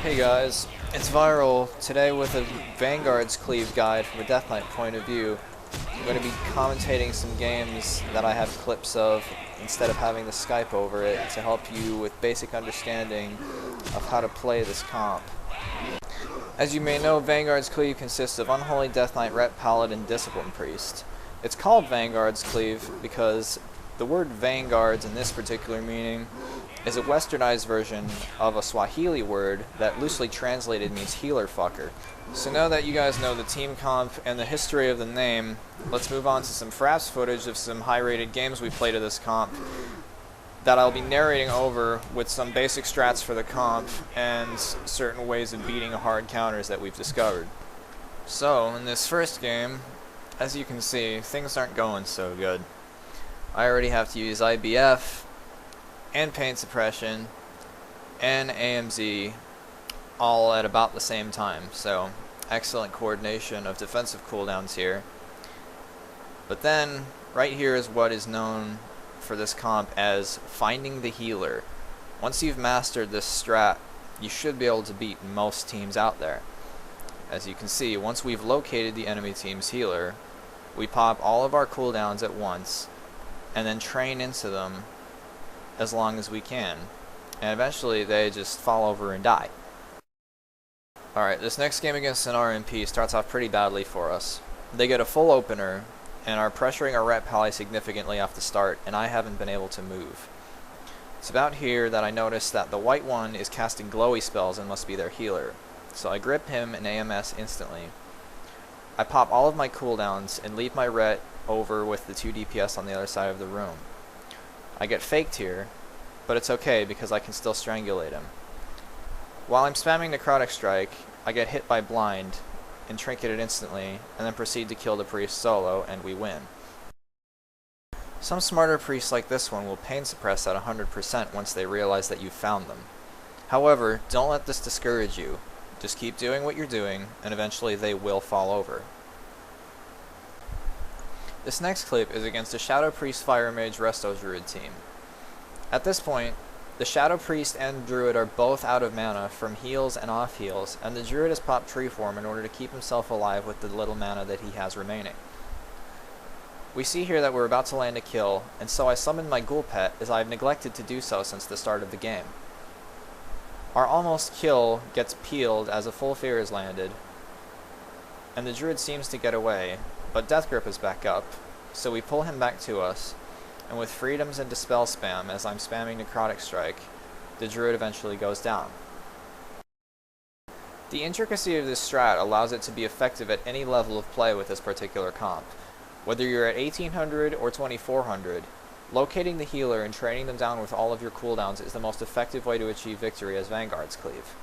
Hey guys, it's Virral. Today with a Vanguards Cleave guide from a Death Knight point of view. I'm going to be commentating some games that I have clips of instead of having the Skype over it to help you with basic understanding of how to play this comp. As you may know, Vanguard's Cleave consists of Unholy Death Knight, Ret Paladin, Discipline Priest. It's called Vanguard's Cleave because the word Vanguards in this particular meaning is a westernized version of a Swahili word that loosely translated means healer fucker. So now that you guys know the team comp and the history of the name, let's move on to some fraps footage of some high-rated games we played of this comp that I'll be narrating over with some basic strats for the comp and certain ways of beating hard counters that we've discovered. So, in this first game, as you can see, things aren't going so good. I already have to use IBF, and pain suppression, and AMZ, all at about the same time. So, excellent coordination of defensive cooldowns here. But then, right here is what is known for this comp as finding the healer. Once you've mastered this strat, you should be able to beat most teams out there. As you can see, once we've located the enemy team's healer, we pop all of our cooldowns at once, and then train into them as long as we can, and eventually they just fall over and die. Alright, this next game against an RMP starts off pretty badly for us. They get a full opener and are pressuring our Ret Pally significantly off the start, and I haven't been able to move. It's about here that I notice that the white one is casting glowy spells and must be their healer, so I grip him and AMS instantly. I pop all of my cooldowns and leave my Ret over with the 2 DPS on the other side of the room. I get faked here, but it's okay because I can still strangulate him. While I'm spamming Necrotic Strike, I get hit by Blind and trinket it instantly, and then proceed to kill the priest solo, and we win. Some smarter priests like this one will pain suppress at 100% once they realize that you've found them. However, don't let this discourage you. Just keep doing what you're doing, and eventually they will fall over. This next clip is against a Shadow Priest Fire Mage Resto Druid team. At this point, the Shadow Priest and Druid are both out of mana from heals and off heals, and the Druid has popped Tree Form in order to keep himself alive with the little mana that he has remaining. We see here that we're about to land a kill, and so I summon my Ghoul Pet as I've neglected to do so since the start of the game. Our almost kill gets peeled as a full fear is landed, and the Druid seems to get away, but Death Grip is back up, so we pull him back to us, and with Freedoms and Dispel spam as I'm spamming Necrotic Strike, the Druid eventually goes down. The intricacy of this strat allows it to be effective at any level of play with this particular comp. Whether you're at 1800 or 2400, locating the healer and training them down with all of your cooldowns is the most effective way to achieve victory as Vanguard's Cleave.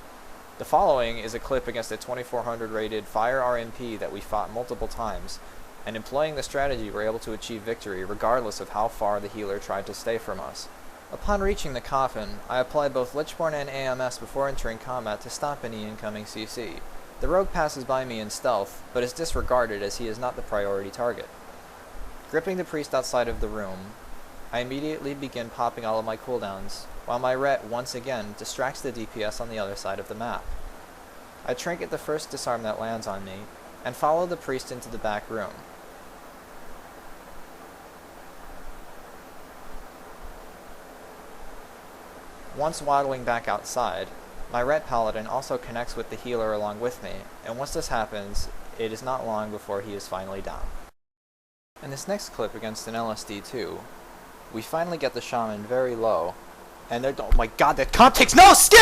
The following is a clip against a 2400 rated Fire RMP that we fought multiple times, and employing the strategy we're able to achieve victory regardless of how far the healer tried to stay from us. Upon reaching the coffin, I apply both Lichborn and AMS before entering combat to stop any incoming CC. The rogue passes by me in stealth, but is disregarded as he is not the priority target. Gripping the priest outside of the room, I immediately begin popping all of my cooldowns, while my Ret once again distracts the DPS on the other side of the map. I trinket the first disarm that lands on me, and follow the priest into the back room. Once waddling back outside, my Ret Paladin also connects with the healer along with me, and once this happens, it is not long before he is finally down. In this next clip against an LSD2, we finally get the shaman very low, and oh my god, that comp takes no skill!